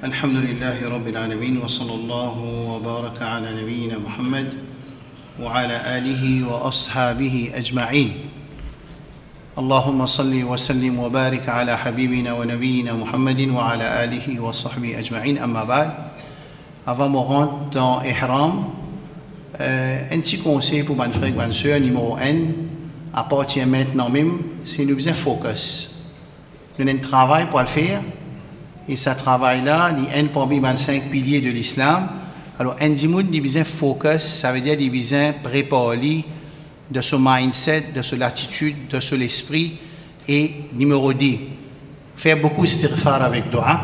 الحمد لله رب العالمين وصلى الله وبارك على نبينا محمد وعلى آله وأصحابه أجمعين. اللهم صل وسلم وبارك على حبيبنا ونبينا محمد وعلى آله وصحبه أجمعين. أما بعد, avant de rentrer dans Ihram, un petit conseil pour mes frères et mes sœurs, numéro 1, à partir maintenant même, c'est nous besoin focus. Nous avons un travail pour le faire, et ce travail-là, il est un parmi les 5 piliers de l'islam. Alors, un dimoun, il besoin focus, ça veut dire qu'il besoin préparer de son mindset, de son attitude, de son esprit. Et numéro 2, faire beaucoup istighfar avec dua.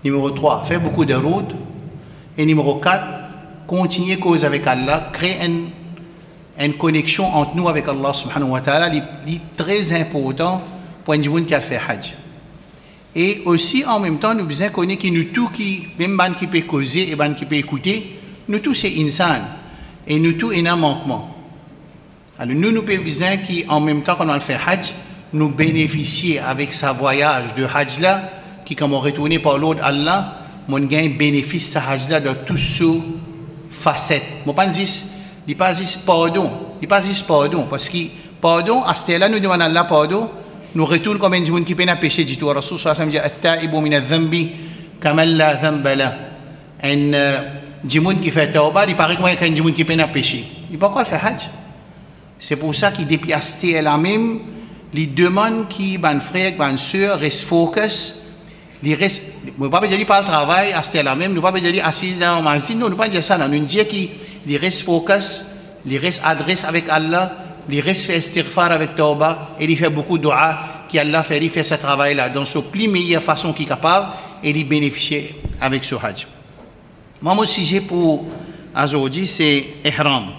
Numéro 3, faire beaucoup de routes. Et numéro 4, continuer cause avec Allah, créer une connexion entre nous avec Allah subhanahu wa ta'ala, c'est très important pour un dimoun qui a fait hajj. Et aussi, en même temps, nous besoin connaître que nous tous qui, même ban qui peut causer et ban qui peut écouter, nous tous c'est insan. Et nous tous, il y a un manquement. Alors nous avons besoin qu'en même temps qu'on a fait hajj, nous bénéficier avec sa voyage de hajj là, qui comme on retourne par l'autre Allah, mon gain bénéfice sa hajj là de toutes ces facettes. Mon pas dire, il pas dire pardon, il pas dire pardon, parce que pardon, à ce là nous demandons Allah pardon. Nous retournons comme un djimoun qui peine à pécher du tout. Rasul sallallahu alayhi wa sallam dit At-ta'ibu min adh-dhanbi kaman la dhanba la. Un djimoun qui fait tawba, il paraît comme un djimoun qui peine à pécher. Il peut pas le faire hajj. C'est pour ça qu'il depuis asté la même, les demandes qui ban frère, ban sœur restent focus. Les restent, nous pas dire par le travail asté la même, nous pas dire assis dans le masjid, non, nous pas dire ça, nous dire qui les restent focus, les restent adresse avec Allah. Il reste fait istighfar avec tawba et il fait beaucoup de dua qu'Allah fait ce travail-là dans sa plus meilleure façon qu'il est capable et il bénéficie avec ce hajj. Mon sujet pour aujourd'hui c'est Ihram.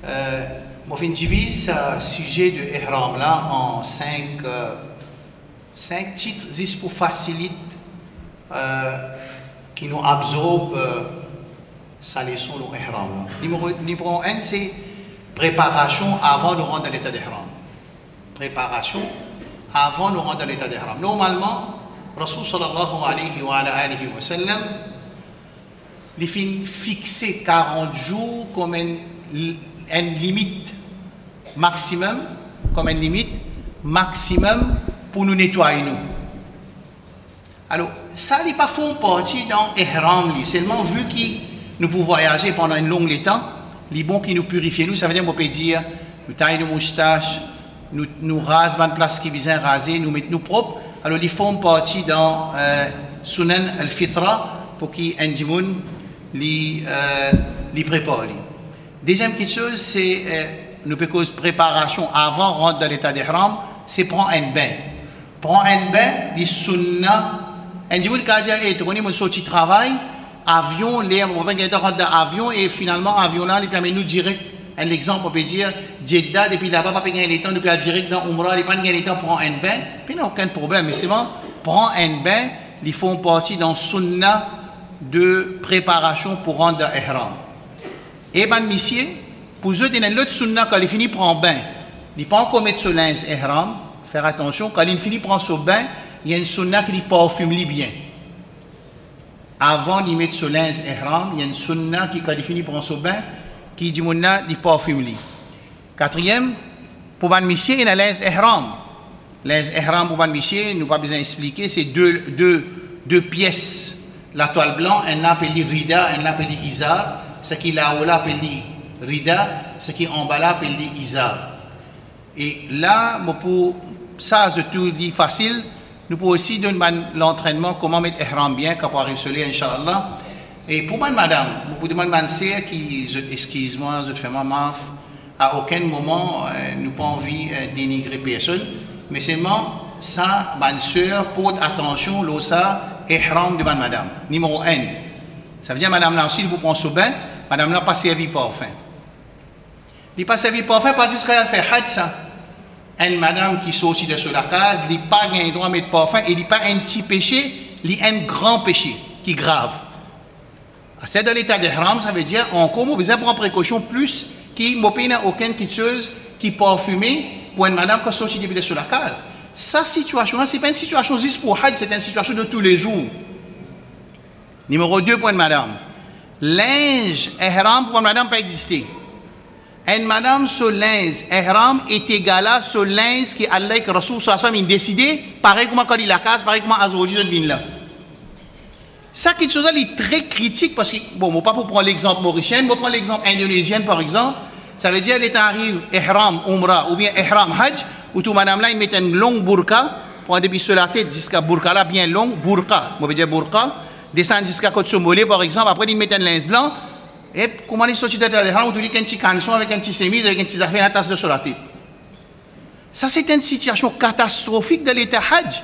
Je divise ce sujet de Ihram là en 5 titres juste pour faciliter qui nous absorbe sa leçon de Ihram. Numéro 1 c'est préparation avant de rentrer dans l'état d'ihram. Préparation avant de rentrer dans l'état d'ihram. Normalement, Rasul sallallahu alayhi wa sallam, il fait fixer 40 jours comme une limite maximum, pour nous nettoyer nous. Alors, ça n'est pas fait partie dans ihram, seulement vu que nous pouvons voyager pendant une longue temps. Les bons qui nous purifient, nous, ça veut dire qu'on peut dire, nous taillons nos moustaches, nous rasons la place qui vient raser, nous mettons nous propres. Alors, ils font partie dans Sunan al-Fitra pour qu'un djimoun les prépare. Deuxième chose, c'est, nous peut cause préparation avant de rentrer dans l'état d'ihram, c'est prendre un bain. Prendre un bain, les sunnah. Un djimoun qui a dit, hey, tu connais mon sorti de travail, avion, on va gagner avion et finalement avion là, il permet nous direct. Un exemple, on peut dire Jeddah depuis là-bas, pas gagner les temps, nous peut direct dans Umrah, il pas gagner les temps pour un bain, puis n'a aucun problème. Mais c'est bon, prendre un bain, ils font partie dans sunnah de préparation pour rendre dans ihram. Et ben monsieur, pour eux, il y a l'autre sunnah quand il finit prendre bain, il pas encore mettre ce linge ihram, faire attention quand il finit prendre ce bain, il y a une sunnah qui parfume bien. Avant de mettre ce linge ihram, il y a une sunna qui qualifie pour un bain qui dit mouna di parfume li. Quatrième, pour ban monsieur, il y a linge ihram. Linge ihram pour ban monsieur, nous pas besoin d'expliquer, c'est deux pièces. La toile blanche, elle appelle rida, elle appelle izar. Ce qui là haut là appelle rida, ce qui en bas là appelle izar. Et là, pour ça, c'est tout dit facile. Nous pouvons aussi donner l'entraînement, comment mettre ihram bien, quand on arrive sur les, Inch'Allah. Et pour madame, pour demander madame qui, excuse-moi, je te fais ma maf, à aucun moment, nous pas envie de dénigrer personne, mais seulement, ça, ma soeur, porte attention, là, ça, ihram de madame. Numéro 1. Ça veut dire, madame, là, ensuite, vous prenez ce bain, madame, là, pas servi parfum. Il n'est pas servi parfum parce qu'elle fait hajj, ça. Une madame qui sortit de sur la case, il n'a pas un droit de mettre parfum, et il n'a pas un petit péché, il a un grand péché qui est grave. C'est dans l'état d'ihram, ça veut dire encore, vous besoin prendre précaution plus qui n'a aucune chose qui parfumée pour une madame qui sortit de sur la case. Sa situation-là, ce n'est pas une situation juste pour Hajj, c'est une situation de tous les jours. Numéro 2, point de madame. Linge ihram pour madame pas exister. Une madame ce linge ihram est égal à ce linge qui Allah et Rasoul sallallahu alayhi wa décidé, pareil comme quand il la casse, pareil comme Azawajid de bin là. Ça quelque chose est très critique parce que, bon, moi pas pour prendre l'exemple mauricien, moi prendre l'exemple indonésien par exemple, ça veut dire qu'elle arrive ihram umrah ou bien ihram hajj, où tout madame là il met une longue burqa, pour depuis sur la tête jusqu'à burqa là bien long, burqa, moi veut dire burqa, descend jusqu'à côté mollet par exemple, après il met un linge blanc, et comment il sortit de l'ihram, où tu dis qu'un petit canson avec un petit chemise, avec un petit affaire, une tasse de sur la tête. Ça c'est une situation catastrophique de l'état hajj.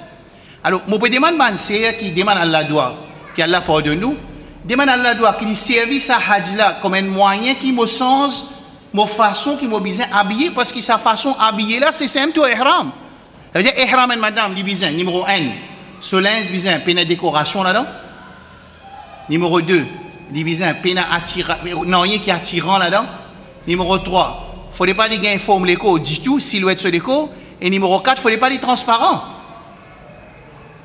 Alors, moi peux demander à un qui demande à Allah doigt, qui Allah pardonne nous, demande à Allah doigt qu'il service à hajj là comme un moyen qui me sens, ma façon qui m'a besoin habillé, parce que sa façon habillée là, c'est simple tout ihram. Ça veut dire ihram et madame, dit besoin, numéro 1, ce linge besoin, peine décoration là-dedans. Numéro 2, dit besoin, peine attirant, non, rien qui est attirant là-dedans. Numéro 3, il ne faudrait pas dire qu'il forme l'écho du tout, silhouette sur l'écho. Et numéro 4, il ne faudrait pas dire transparent.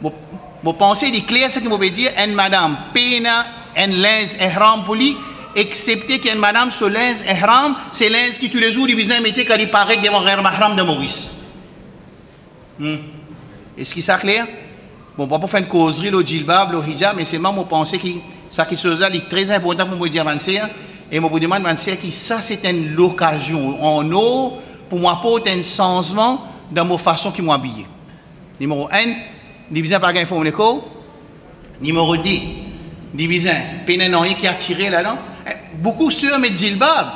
Vous pensez de clair ce que vous pouvez dire, une madame peine un linge ihram pour lui, excepté qu'une madame ce linge ihram, c'est linge qui tous les jours il besoin mettre quand il paraît devant un mahram de Maurice. Est-ce que ça clair? Bon, pas pour faire une causerie, le djilbab, le hijab, mais c'est moi qui pense que ça qui chose là est très important pour me dire avancer. Et je vous demande avancer que ça c'est une occasion en eau pour moi apporter un changement dans ma façon qui m'a habillé. Numéro 1, division par gain forme l'écho. Numéro 2, division pénénoïe qui a tiré là-dedans. Beaucoup sur mettent djilbab.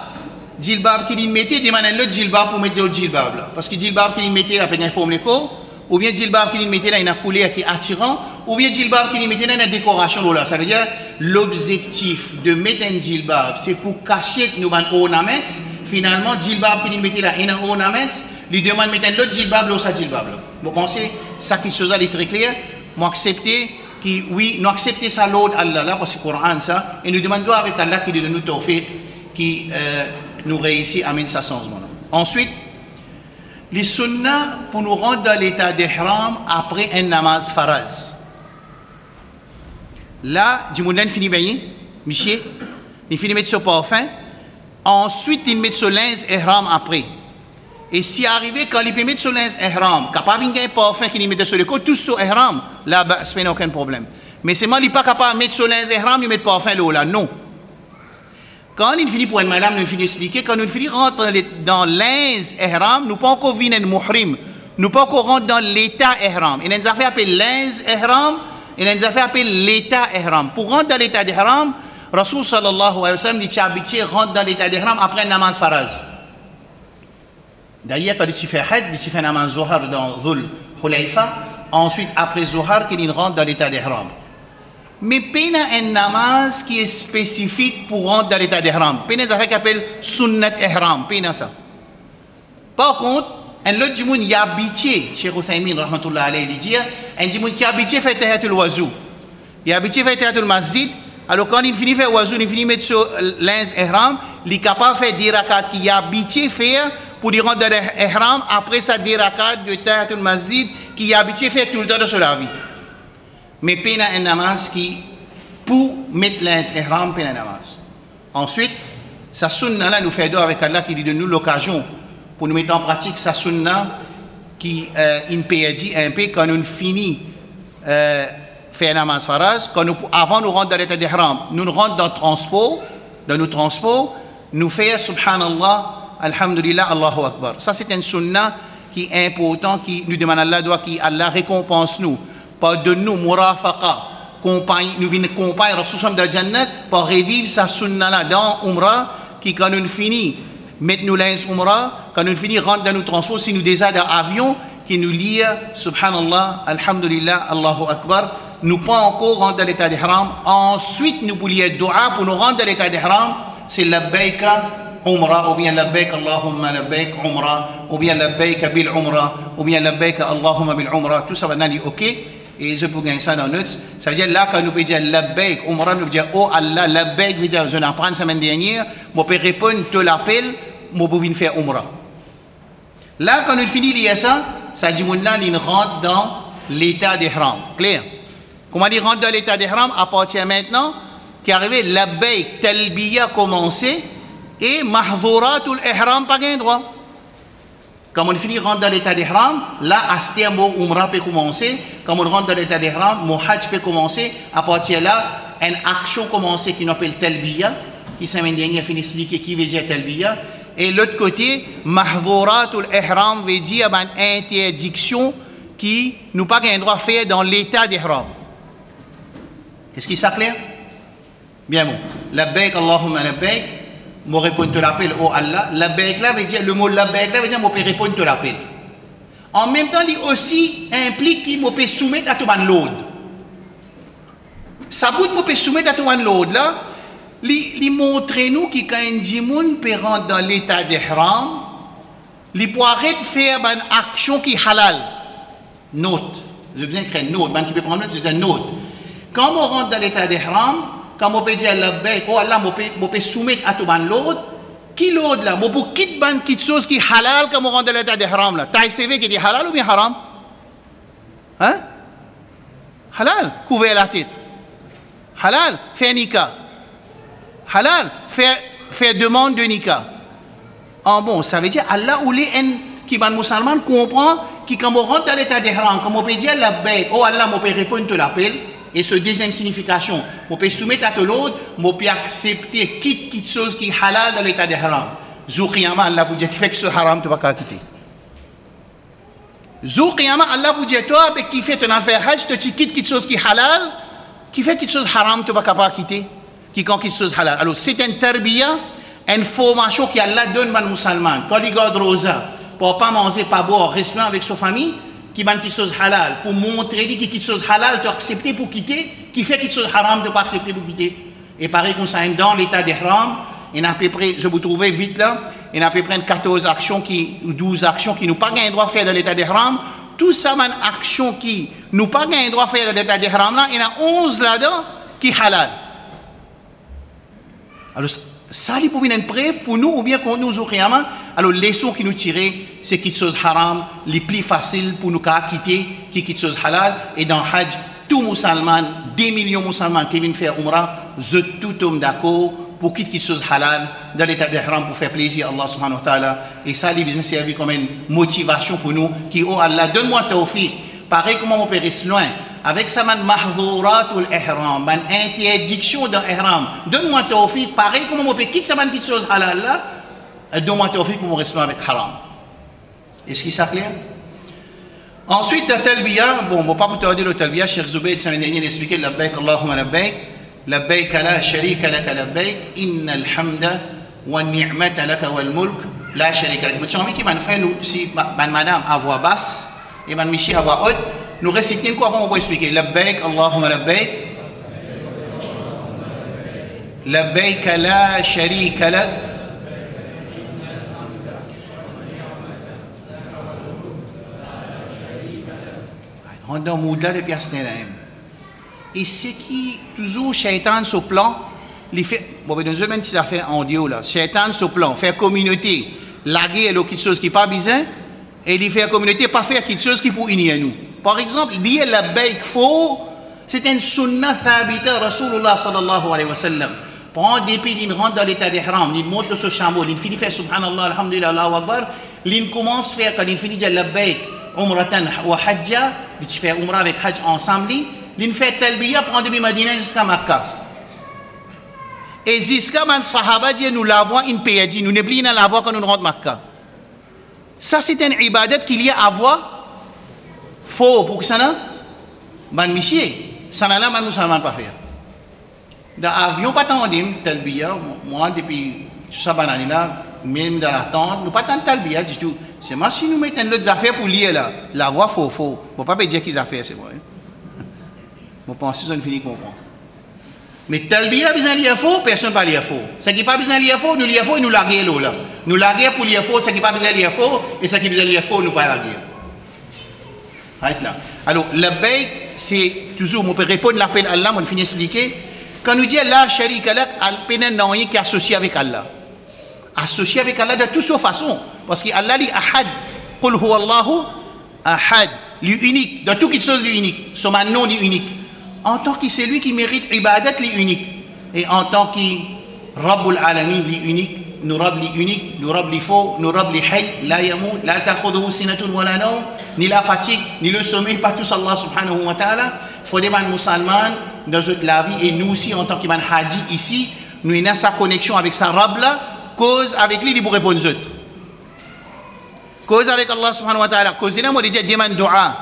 Djilbab qui dit mettez demande l'autre djilbab pour mettre l'autre djilbab là. Parce que djilbab qui dit mettez la pénénoïe forme l'écho. Ou bien djilbab qui dit mettez là une couleur qui est attirant. Ou bien djilbab qui dit mettez là une décoration là. Ça veut dire l'objectif de mettre un djilbab c'est pour cacher nos ornements. Finalement djilbab qui dit mettez là une ornements. Lui demande de mettre l'autre djilbab là, ça djilbab là. Vous pensez, ça qui chose est très clair. Moi accepter qui oui, nous accepter ça l'autre Allah là parce que le Coran ça et nous demandons avec Allah qui donne nous tawfiq qui nous réussit à amener ça changement. Ensuite, les sunnah pour nous rendre dans l'état d'ihram après un namaz faraz. Là, du monde finit bien, Michel, il finit mettre ce parfum. Ensuite, il met ce linge ihram après. Et si arrivé quand il peut mettre sur linge ihram, capable de parfum qu'il met sur le côté, tout sur ihram, là, ce n'est aucun problème. Mais c'est moi qui n'est pas capable de mettre sur linge ihram, il met parfum là, non. Quand il finit pour une madame, nous finit expliquer, quand nous finit rentrer dans linge ihram, nous pas encore venir un muhrim, nous pas encore rentrer dans l'état ihram. Il y a une affaire appelée linge ihram, il y a une affaire appelée l'état ihram. Pour rentrer dans l'état d'ihram, Rasoul sallallahu alayhi wa sallam dit habitué rentre dans l'état d'ihram après un namaz faraz. D'ailleurs, quand tu fais Hajj, tu fais un namaz Zohar dans Dhul Hulayfa, ensuite après Zohar, qu'il rentre dans l'état d'ihram. Mais peine un namaz qui est spécifique pour rentrer dans l'état d'ihram. Peine un affaire qui appelle sunnat ihram, peine ça. Par contre, un autre monde y a habitué, Cheikh Uthaymin rahmatullah alayhi dit, un monde qui a habitué fait tahiyatul wazou. Il a habitué fait tahiyatul masjid. Alors quand il finit faire wazou, il finit mettre sur linge ihram, il est capable de faire 10 rakats qu'il a habitué faire pour dire rentrer dans l'ihram après sa 10 rakats de tahiyatul masjid qu'il a habitué faire tout le temps de la vie. Mais peine un namaz qui pour mettre linge ihram peine un namaz. Ensuite, sa sunna là nous fait d'or avec Allah qui lui donne nous l'occasion pour nous mettre en pratique sa sunna qui il peut dire un peu quand nous finit faire namaz faraz, quand nous, avant nous rentrer dans l'état d'ihram, nous rentrons dans nos transports, nous faisons subhanallah, alhamdulillah, Allahu Akbar. Ça c'est une sunna qui est important, qui nous demande Allah doit qui Allah récompense nous, pardonne-nous, murafaqa, nous venons accompagner Rasul de Jannat pour revivre sa sunna là dans Umrah, qui quand nous finit mettre nous linge Umrah, quand nous finit rentrer dans nos transports, si nous déjà dans l'avion, qui nous lie subhanallah, alhamdulillah, Allahu Akbar. Nous pas encore rentrer dans l'état d'ihram. Ensuite, nous pour lier dua pour nous rendre dans l'état d'ihram, c'est labbaika umrah, ou bien labbaik Allahumma labbaik umrah, ou bien labbaik bil umrah, ou bien labbaik Allahumma bil umrah. Tout ça va aller ok. Et je peux gagner ça dans notre. Ça veut dire là, quand nous pouvons dire labbaik umrah, nous pouvons dire oh Allah, labbaik, veut dire je l'apprends la semaine dernière, je peux répondre, te l'appel, je peux venir faire umrah. Là, quand nous finissons lier ça, ça dit que il rentre dans l'état d'ihram. Clair? Comment il rentre dans l'état d'ihram? À partir de maintenant, qui est arrivé, labbaik, talbiya commencé, et mahdhuratul ihram pas gain droit. Quand on finit rentre dans l'état d'ihram, là, à ce terme, umrah peut commencer. Quand on rentre dans l'état d'ihram, mon hajj peut commencer. À partir de là, une action commencée qui s'appelle talbiya, qui semaine dernière a fini expliquer qui veut dire talbiya. Et l'autre côté, mahdhuratul ihram veut dire une interdiction qui nous pas gain droit à faire dans l'état d'ihram. Est-ce qu'il s'appelle? Bien bon. Labbaik Allahumma labbaik. Je réponds te l'appel oh Allah. Labbaik là veut dire, le mot labbaik là veut dire, je peux répondre te l'appel. En même temps, il aussi implique qu'il peut soumettre à tout le monde. Ça veut dire que je soumettre à tout le monde là. Il montre nous que quand un djimoun peut rentrer dans l'état d'ihram, il peut arrêter de faire une action qui est halal. Note. Je veux bien créer une note. Qui peut prendre note, c'est une note. Quand on rentre dans l'état d'ihram, quand on peut dire labbaik, oh Allah, on peut soumettre à tout le monde, qui l'autre là, on peut quitter quelque chose qui est halal quand on rentre dans l'état d'ihram là. T'as CV qui est halal ou bien haram? Hein? Halal, couvrir la tête. Halal, faire nikah. Halal, faire demande de nikah. Ah bon, ça veut dire Allah ou les qui ban musulman comprend que quand on rentre dans l'état d'ihram, quand on peut dire labbaik, oh Allah, on peut répondre à l'appel. Et ce deuxième signification, on peut soumettre à tout l'autre, on peut accepter quitte chose qui est halal dans l'état d'ihram. Zou qiyama Allah vous dit qui fait que ce haram tu vas pas quitter. Zou qiyama Allah vous dit toi qui fait ton affaire hajj tu quittes quelque chose qui est halal, qui fait quelque chose haram tu vas pas quitter. Qui quand quelque chose halal. Alors c'est une tarbiya, une formation que Allah donne aux musulmans. Quand il garde rosa pour pas manger, pas boire, rester avec sa famille, qui m'a quelque chose halal, pour montrer que quelque chose halal, tu as accepté pour quitter, qui fait quelque chose haram, tu n'as pas accepté pour quitter. Et pareil comme ça, dans l'état d'ihram, il y a à peu près, je vous trouvais vite là, il y a à peu près 14 actions ou 12 actions qui n'ont pas gain droit à faire dans l'état d'ihram. Tout ça, une action qui n'ont pas gain droit à faire dans l'état d'ihram là, il y en a 11 là-dedans qui est halal. Alors, ça, il peut venir une preuve pour nous, ou bien pour nous, alors, les leçons qui nous tirent, c'est quelque chose haram, les plus faciles pour nous quitter, qui est quelque chose halal. Et dans Hajj, tout musulman, 10 millions de musulmans qui viennent faire Umrah, je tout homme d'accord pour quitter quelque chose halal dans l'état d'ihram pour faire plaisir à Allah subhanahu wa ta'ala. Et ça, il vient servir comme une motivation pour nous, qui, oh Allah, donne-moi tawfiq. Pareil comment on peut rester loin. Avec ça, man mahdhuratul ihram, man interdiction dans ihram. Donne-moi tawfiq, pareil comment on peut quitter ça, man quelque chose halal là, donne-moi tawfiq pour me rester avec haram. Est-ce qu'il s'est clair? Ensuite, la talbiya, bon, on ne va pas vous tarder le talbiya, Cheikh Zubayd, ça m'a donné d'expliquer labbaik, Allahumma labbaik, labbaik la sharika laka labbaik, inna alhamda wa ni'mata laka wal mulk, la sharika laka. J'ai envie qu'il m'a fait, si madame à voix basse et madame Michi à voix haute, nous récitons quoi avant on va expliquer. Labbaik, Allahumma labbaik, labbaik la sharika laka. On donne au-delà de personne. Et c'est qui, toujours, Shaitan sur plan, il fait, bon, dans une petite affaire en audio là, Shaitan sur plan, faire communauté, laguer quelque chose qui n'est pas bizarre, et il fait communauté, pas faire quelque chose qui pour unir nous. Par exemple, dire la baik faux, c'est une sunnah thabita, Rasulullah sallallahu alayhi wa sallam. Prend des pieds, il rentre dans l'état d'ihram, il monte sur ce chameau, il finit faire subhanallah, alhamdulillah, Allahu akbar, il commence à faire, quand il finit de la baik, umratan wa hajja, il fait umrah avec hajj ensemble, il fait talbiya, prend depuis Madina jusqu'à Makkah. Et jusqu'à man sahaba dit, nous l'avons une pays, nous n'oublions pas l'avoir quand nous rentrons Makkah. Ça c'est une ibadat qu'il y a à voir, faux pour que ça n'a, man monsieur, ça n'a là, man musulman pas faire. Dans l'avion, pas tant de talbiya, moi depuis tout ça, là, même dans la tente, nous pas tant de talbiya du tout. C'est moi si nous mettons d'autres affaires pour lire là, la voix faux. On ne peut pas dire qu'ils affaires, c'est vrai. Je pense que ça ne finit comprendre. Mais talbiya besoin de lire faux, personne ne va lire faux. Ce qui n'est pas besoin de lire faux, nous lire faux et nous larguer là. Nous larguer pour lire faux, ce qui n'est pas besoin de lire faux, et ce qui est besoin de lire faux, nous pas larguer. Arrête là. Alors, la baik, c'est toujours, on peut répondre à l'appel à Allah, on finit d'expliquer. Quand nous disons la sharika lak, al-penan n'a rien qui est associé avec Allah. Associé avec Allah de toutes façons. Parce que Allah dit ahad, qul huwa Allahu ahad, lui unique, dans toute chose lui unique, son nom lui unique. En tant que c'est lui qui mérite ibadat lui unique. Et en tant que Rabbul Alamin lui unique, nous Rabb lui unique, nous Rabb lui faux, nous Rabb lui hay, la yamout, la ta'khudhuhu sinatun wa la nawm, ni la fatigue, ni le sommeil, pas tous Allah subhanahu wa ta'ala. Faut des musulmans dans la vie et nous aussi en tant que hadji ici, nous avons sa connexion avec sa Rabb là, cause avec lui, il pour répondre aux autres. Cause avec Allah subhanahu wa ta'ala, cause il a dit demande dua,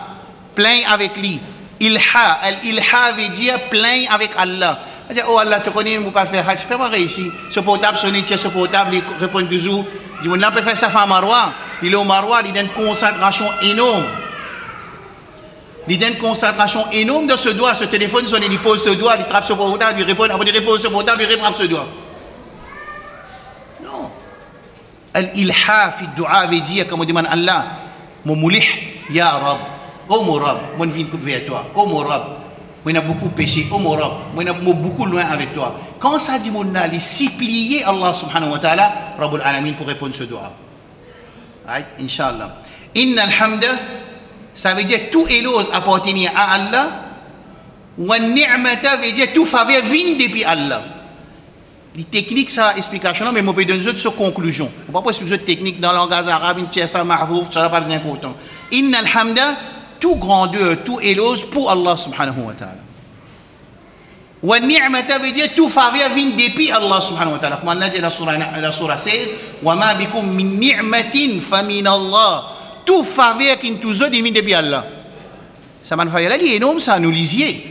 plein avec lui. Ilha, al-ilha veut dire plein avec Allah. Il dit, oh Allah, tu connais, je ne peux pas faire hajj, fais-moi réussir. Ce portable, ce portable, il répond toujours. Il dit, on peut faire ça à Marwa. Il est au Marwa, il a une concentration énorme. Il a une concentration énorme dans ce doigt, ce téléphone, il pose ce doigt, il trappe ce portable, il répond, après il repose ce portable, il rattrape ce doigt. Non. Al-ilha, fi dua veut dire, comme on demande Allah, mon moulih, ya Rab. Oh mon Rab, moi je viens vers toi. Oh mon Rab, moi j'ai beaucoup péché. Oh mon Rab, moi j'ai beaucoup loin avec toi. Quand ça dit mon ali, supplier Allah subhanahu wa ta'ala, Rabbul Alamin pour répondre ce doigt. Right? Inch'Allah. Inna alhamda, ça veut dire tout éloge appartenir à Allah. Wa ni'mata veut dire tout faveur vient depuis Allah. Les techniques, ça explication, mais je peux donner une autre conclusion. Je ne peux pas expliquer une technique dans le langage arabe, une tiers, ça, mahrouf, ça n'a pas besoin important. Inna alhamda, tout grandeur, tout éloge pour Allah subhanahu wa ta'ala. Wa ni'mata veut dire tout faveur vient depuis Allah subhanahu wa ta'ala. Comme Allah dit dans la surah 16, wa ma bikum min ni'matin fa min Allah. Tout faveur qui nous a vient depuis Allah. Ça m'a fait là, il est énorme, ça, nous lisiez.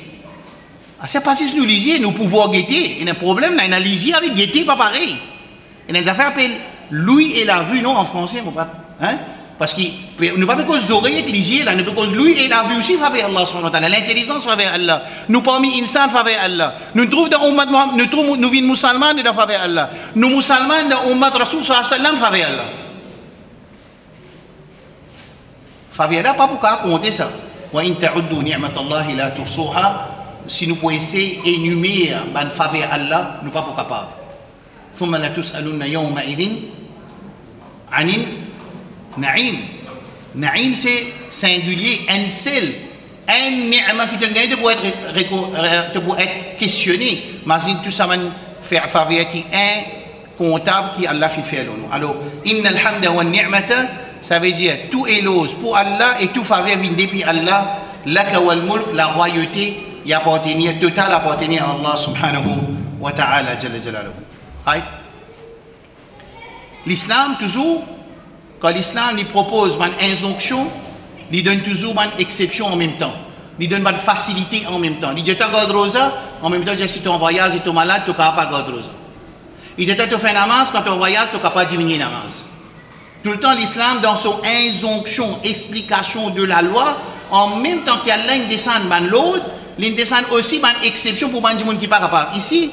C'est pas si nous lisiez, nous pouvons guetter. Il y a un problème, là, il y a lisier avec guetter, pas pareil. Il y a des affaires appellent l'ouïe et la vue, non, en français, hein? Parce que nous pas cause oreilles lisier là, nous pas cause lui et la vue aussi faveur Allah subhanahu wa ta'ala, l'intelligence faveur Allah. Nous parmi insan faveur Allah. Nous trouvons dans ummat nous vins musulmans de faveur Allah. Nous musulmans dans ummat Rasul sallallahu alayhi wa sallam faveur Allah. Faveur Allah pas pour compter ça. Wa in ta'uddu ni'matallahi la tuhsuha. Si nous pouvons essayer d'énumérer ban faveur Allah, nous pas pour capable. Thumma la tus'alunna yawma idin 'anil Naïm. Naïm, c'est singulier, un seul. Un ni'ma qui te gagne pour être questionné. Imagine tout ça, faire faveur qui est un comptable qui Allah fait nous. Alors, inna alhamda wa ni'mata, ça veut dire tout éloge pour Allah et tout faveur vient depuis Allah. Laka wal mulk, la royauté, il appartient, total appartient à Allah subhanahu wa ta'ala, jalla jalaluhu. L'islam, toujours, quand l'islam lui propose une injonction, il donne toujours une exception en même temps. Il donne une facilité en même temps. Il dit, tu as garde rosa, en même temps, si tu es en voyage et tu es malade, tu n'as pas garde rosa. Il dit, tu fais un namaz, quand tu es en voyage, tu n'as pas diminuer namaz. Tout le temps, l'islam, dans son injonction, explication de la loi, en même temps qu'il y a l'un descend l'autre, l'un descend aussi une exception pour les gens qui ne sont pas capables. Ici,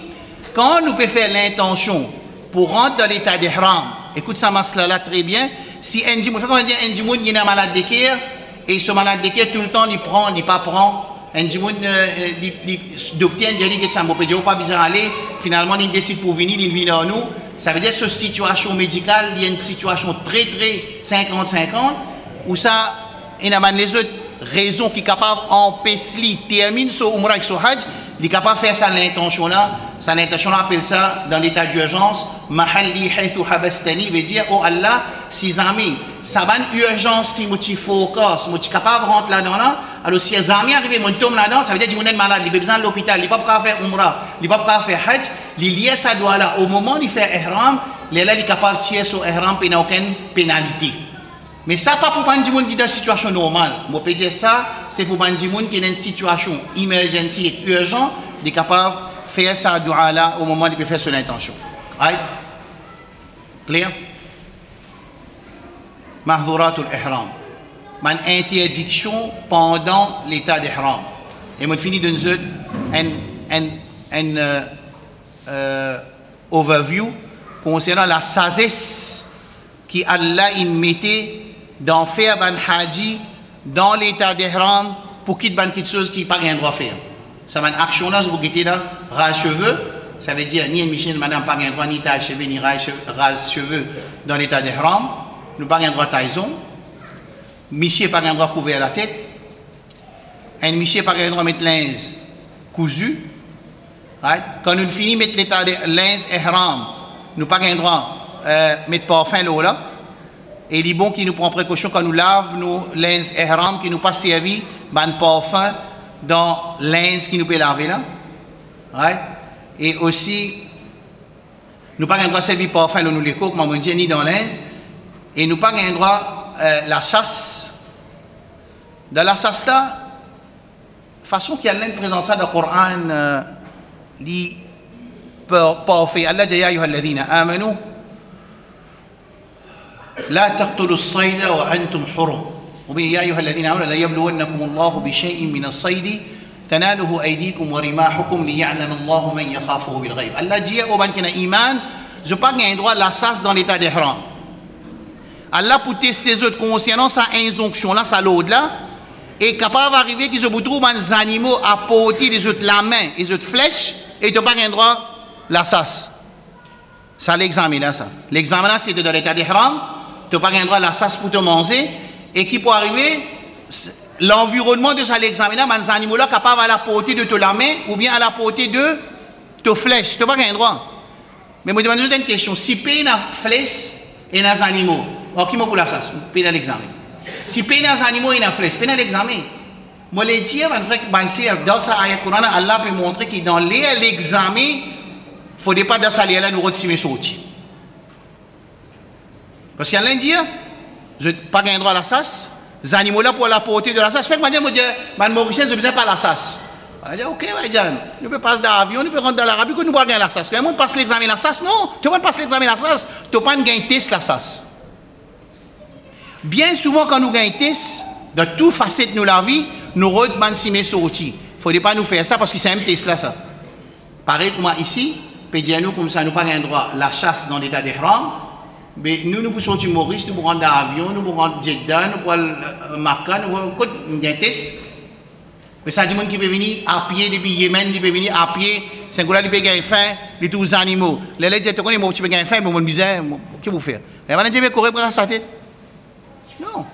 quand nous pouvons faire l'intention pour rentrer dans l'état d'ihram, écoute ça, là très bien. Si un djimoun, il est malade de cœur, et ce malade de cœur, tout le temps, il prend, il pas prend. Un djimoun, docteur, il dit que ça ne peut pas bien aller. Finalement, il décide pour venir, il vient à nous. Ça veut dire que cette situation médicale, il y a une situation très, très 50-50, où ça, il y a les autres raisons qui sont capables d'empêcher, terminer ce umrah avec ce hajj, il est capable de faire ça l'intention-là. Ça, l'intention appelle ça, dans l'état d'urgence, Mahalli haythu habastani, veut dire, oh Allah, si amis, ça va une urgence qui me focus, je suis capable de rentrer là-dedans, là. Alors si les amis arrivent, je tombe là-dedans, ça veut dire que je suis malade, il a besoin de l'hôpital, il ne peut pas faire umrah, il ne peut pas faire hajj, il lié ça doit là. Au moment où il fait ihram, il est capable de tirer sur ihram, il n'y a aucune pénalité. Mais ça, pas pour les gens qui sont dans une situation normale. Je peux dire ça, c'est pour les gens qui sont dans une situation emergency et urgente, ils sont capables de faire ça là au moment où ils peuvent faire son intention. Right? Clair? Mahduratul ihram. Une interdiction pendant l'état d'ihram. Et je finis de nous un overview concernant la sagesse qui Allah il mettait d'en faire un haji dans l'état d'ihram pour quitter une petite chose qui n'a pas rien droit faire. Ça va une action là, vous quittez là, rase cheveux, ça veut dire ni une Michel, madame, pas rien droit, ni taille cheveux, ni rase cheveux dans l'état d'ihram, nous pas rien droit taison. monsieur pas un droit couvert la tête, un monsieur pas un droit mettre linge cousu. Right? Quand nous finissons mettre l'état de linge ihram, nous pas un droit mettre parfum là. Et les bons qui nous prend précaution quand nous lavons nos linge ihram qui nous pas servi ban parfum dans linge qui nous peut laver là. Right? Et aussi nous pas un droit servir parfum là nous les coques maman ni dans linge et nous pas un droit la chasse. Dans la chasse là façon qu'il y a l'un présente ça dans le Coran li parfait Allah dit ya ayyuhalladhina amanu la taqtulu as-sayda wa antum hurum wa ya ayyuhalladhina amanu la yabluwannakum Allahu bi shay'in min as-sayd tanaluhu aydikum wa rimahukum liya'lam Allahu man yakhafuhu bil ghaib. Allah dit au ban qui a iman je pas un droit la chasse dans l'état d'ihram. Allah pour tester les autres concernant sa injonction là ça l'autre là et capable d'arriver qu'ils se trouvent des animaux à porter des autres la main et des autres flèches et tu n'as pas un droit la chasse. Ça l'examen là ça. L'examen là c'est dans l'état d'ihram, tu n'as pas un droit la chasse pour te manger et qui peut arriver l'environnement de ça l'examen là, des animaux là capables à la portée de la main ou bien à la portée de te flèche, tu n'as pas un droit. Mais je me demande une question, si pays n'a flèche et n'a animaux, alors qui m'a pour la chasse, pays dans l'examen. Si pays n'a animaux et n'a flèche, pays dans l'examen. Moi, les dire, dans sa ayat Coran, Allah peut montrer que dans l'examen, il ne faudrait pas dans sa là nous retirer sortir. Parce qu'il y a l'un dit, je n'ai pas un droit à la chasse, les animaux là pour la portée de la chasse. Fait que je dis, Mauricien, je ne besoin pas la chasse. On a dit, ok, nous pouvons passer dans l'avion, nous pouvons rentrer dans l'Arabie, nous pouvons gagner la chasse. Quand on passe l'examen la chasse, non, tu ne peux pas passer l'examen la chasse, tu ne peux pas gagner test la chasse. Bien souvent, quand nous gagnons test, dans toute facette de la vie, nous redemandons si nous sortis. Il ne faudrait pas nous faire ça parce que c'est un test là, ça. Pareil comme ici, nous comme ça, nous n'avons pas un droit la chasse dans l'état d'ihram. Mais nous pouvons sortir Maurice, nous pouvons rentrer dans l'avion, nous pouvons rentrer Jeddah, nous pouvons Makkah, nous pouvons gagner test. Mais ça, des gens qui peuvent venir à pied depuis Yémen, qui peuvent venir à pied, c'est que là, ils peuvent gagner faim, les tous les animaux. Les gens disent, tu connais, moi, tu peux gagner faim, mais on me disait, qu'est-ce que vous faites? Les gens disent, mais courir pour sa tête? Non.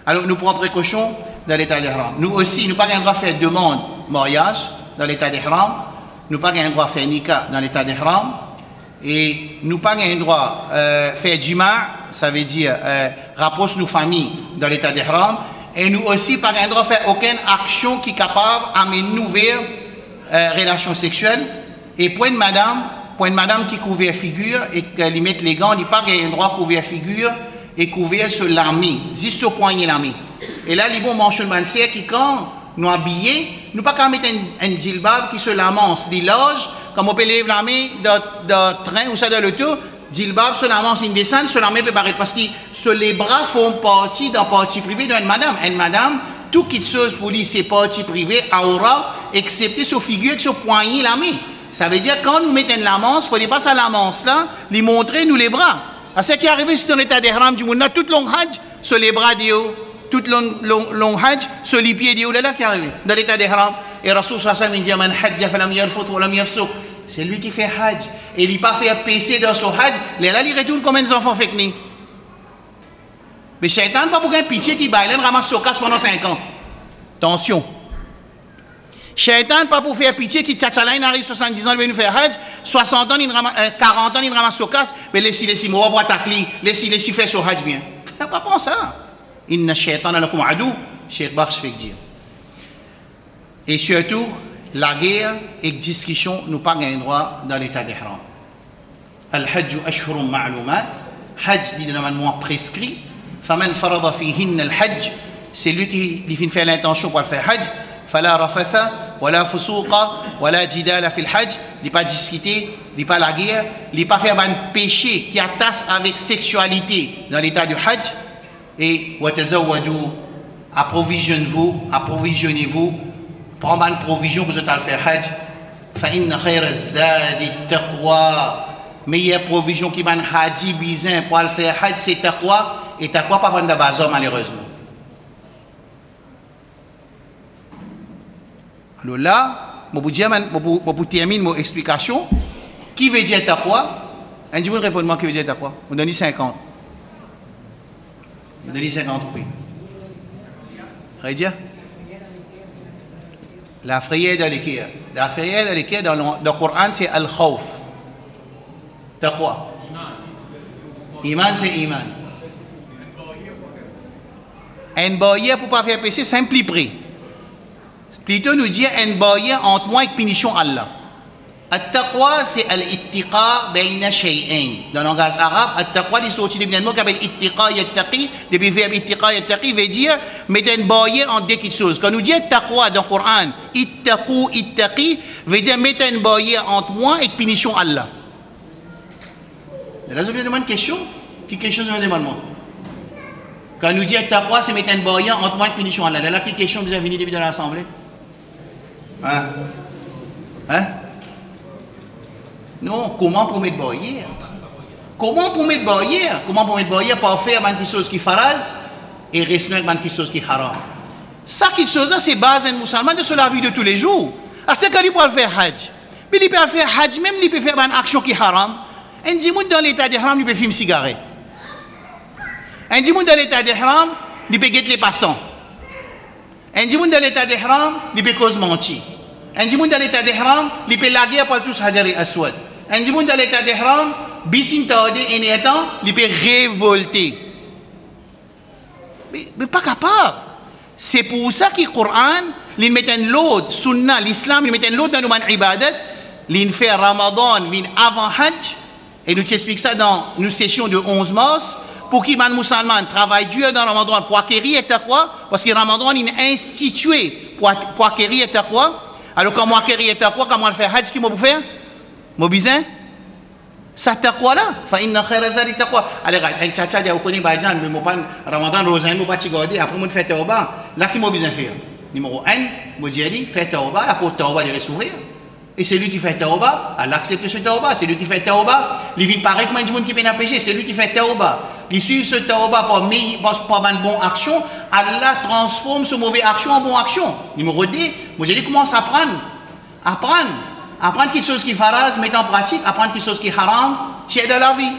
Alors, nous prenons précaution dans l'état d'ihram. Nous aussi, nous n'avons pas le droit de faire demande mariage dans l'état d'ihram. Nous n'avons pas le droit de faire nikah dans l'état d'ihram. Et nous n'avons pas le droit de faire jima, ça veut dire rapproche nos familles dans l'état d'ihram. Et nous aussi, pas le droit de faire aucune action qui est capable d'amener une nouvelle relation sexuelle. Et pour une madame qui couvre la figure et qui met les gants, il n'a pas le droit de couvrir la figure et couvrir sur l'armée, juste sur le poignet l'armée. Et là, les bons mentionnement c'est qui quand nous habillés, nous pas qu'à mettre un djilbab qui se l'amance, des loges, comme on peut lever l'armée de train ou ça de l'auto, djilbab se l'amance, une descente, sur l'armée peut paraître parce que sur les bras font partie d'un partie privé d'une madame. Une madame, tout qui chose pour lui, c'est partie privée, aura, excepté sur figure et sur poignet l'armée. Ça veut dire quand nous mettons une lamance, il ne faut pas ça l'amance là, lui montrer nous les bras. Ce qui est arrivé dans l'état d'ihram du monde, tout long hajj, sur les bras d'eux, tout long hajj, sur les pieds d'eux, là qui est arrivé, dans l'état d'ihram. Et Rasul sallallahu alayhi wa sallam dit, c'est lui qui fait hajj. Et il n'a pas fait péché dans son hajj, là, il retourne comme un enfant fait que ni. Mais Shaitan n'a pas pour un pitié qui baille, il ramasse son casse pendant 5 ans. Attention. Shaitan pas pour faire pitié qui tchatchala, il arrive 70 ans, il va nous faire hajj, 60 ans, 40 ans, il ramasse son casse, mais laissez-les moi pour attaquer, laissez-les faire son hajj bien. Pas pour ça. Inna shaitan lakum adou, Cheikh Barch fait dire. Et surtout, la guerre et la discussion, nous pas un droit dans l'état d'ihram. Al-hajj ashhurum ma'lumat, hajj, il est normalement prescrit. Faman farada fihinna al-hajj, c'est lui qui vient faire l'intention pour le faire hajj. Fala rafatha, wala fusuqa, wala jidala fil hajj, il n'est pas discuté, il n'est pas la guerre, il n'est pas faire un péché qui attache avec sexualité dans l'état du hajj. Et watazawwadu, approvisionnez-vous, prends une provision pour vous faire hajj. Fa inna khayra zadi taqwa, meilleure provision qui ban haji bizin pour le faire hajj c'est taqwa, et taqwa pas vendre bazar malheureusement. Alors là, je vais terminer mon explication. Qui veut dire taqwa? Un jour, répondez-moi qui veut dire taqwa. On donne 50. On donne 50 oui. Khadija? La prière de l'équerre. La prière de l'équerre dans le Coran, c'est Al-Khawf. Taqwa. Iman, c'est Iman. Un barrière pour ne pas faire péché, simple prix. Plutôt nous dire un barrière entre moi et punition Allah. At-taqwa, c'est al-ittiqa bayna shay'ain. Dans le langage arabe, at-taqwa, il est sorti d'un mot qui s'appelle ittiqa yattaqi. Depuis le verbe ittiqa yattaqi, veut dire mettre un barrière entre deux choses. Quand nous disons taqwa dans le Coran, ittaqu ittaqi, veut dire mettre un barrière entre moi et punition Allah. Là, je vous demande une question. Quelque chose me demande moi. Quand nous disons taqwa, c'est mettre un barrière entre moi et punition Allah. Là, quelle question vous avez venue depuis dans l'Assemblée? Hein? Hein? Non, comment pour mettre barrière? Comment pour mettre barrière? Comment pour mettre barrière pour faire quelque chose qui est faraz et rester quelque chose qui est haram? Ça, quelque chose, c'est base d'un musulman de la vie de tous les jours. C'est quand il peut faire hajj. Mais il peut faire hajj, même il peut faire une action qui est haram. Un dimoun dans l'état de haram, il peut fumer une cigarette. Un dimoun dans l'état de haram, il peut guetter les passants. Un dimoun dans l'état de haram, il peut cause mentir. Un dimoun dans l'état de haram, il peut laguer par tous hajari aswad. Un dimoun dans l'état de haram, bisin taode et étant, il peut révolter. Mais pas capable. C'est pour ça que le Coran, il met un lot, Sunna, l'Islam, il met un lot dans le ibadat, il fait Ramadan, il avant Hajj, et nous t'expliquons ça dans une session de 11 mars, pour qu'il y ait un musulman travaille dur dans Ramadan pour acquérir le taqwa, parce que Ramadan est institué pour acquérir le taqwa. Alors comment acquérir le taqwa, comment faire Hajj, qui m'a faire? M'a besoin? Ça taqwa là, fa inna khayra zadi taqwa. Allez, un tchatcha dia okoni bajan, mais moi pas Ramadan rosain, moi pas tigodi, après moi faire tauba. Là qui m'a besoin faire? Numéro 1, moi dit faire tauba, la pour tauba de s'ouvrir. Et c'est lui qui fait tauba, Allah accepte ce tauba. C'est lui qui fait tauba. Il vit pareil comme un monde qui peine à pécher. C'est lui qui fait tauba. Il suit ce tauba pour une bonne action. Allah transforme ce mauvais action en bonne action. Numéro 2, moi j'ai dit commence à apprendre. Apprendre quelque chose qui est faraz, mettre en pratique. Apprendre quelque chose qui est haram, tiens de la vie.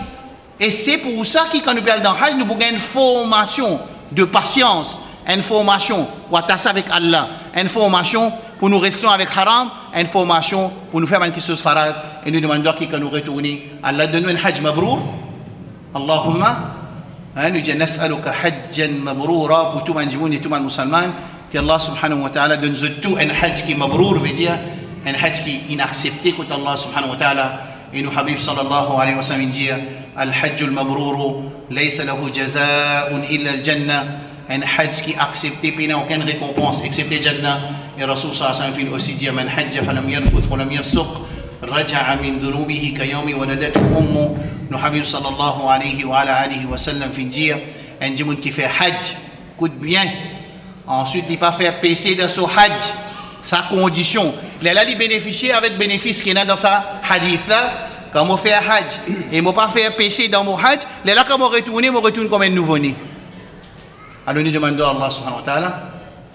Et c'est pour ça que quand nous parlons dans Hajj, nous avons une formation de patience, une formation pour attacher avec Allah, une formation pour nous rester avec haram, une formation pour nous faire quelque chose faraz. Et nous demandons qui quand nous retournons. Allah donne un hajj mabrour. Allahumma, nous disons nas'aluka hajjan mabroura pour tout le monde et tout le musulman. Que Allah subhanahu wa ta'ala donne tout un hajj qui mabrour, veut dire un hajj qui est inaccepté contre Allah subhanahu wa ta'ala. Et nous, Habib sallallahu alayhi wa sallam, dit al-hajj al-mabrour, laysa lahu jaza'un illa al-jannah. Un hajj qui est accepté, puis il n'y a aucune récompense, excepté Jannah. Et Rasul sallallahu alayhi wa sallam aussi dit man hajja falam yarfuth wa lam yafsuq raja'a min dhunubihi ka yawmi waladathu ummu. Nous Habib sallallahu alayhi wa sallam dit un djimoun qui fait hajj, écoute bien. Ensuite, il ne pas faire péché dans son hajj, sa condition. Il a bénéficié avec le bénéfice qu'il a dans sa hadith là. Quand on fait hajj et ne pas faire péché dans mon hajj, il est là quand on retourne comme un nouveau-né. Alors nous demandons à Allah subhanahu wa ta'ala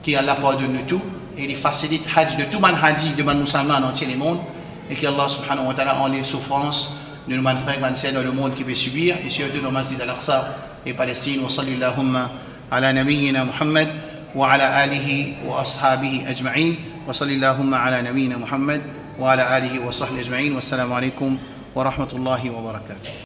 qui Allah pardonne tout et il facilite hajj de tout le hadji de man musulman dans entier le monde et que Allah subhanahu wa ta'ala enlève souffrance de nos frères et dans le monde qui peut subir et surtout dans le masjid al-Aqsa et Palestine. Wa sallallahu ala nabiyyina Muhammad wa ala alihi wa ashabihi ajma'in. Wa sallallahu ala nabiyyina Muhammad wa ala alihi wa sahbihi ajma'in. Wassalamu alaikum wa rahmatullahi wa barakatuh.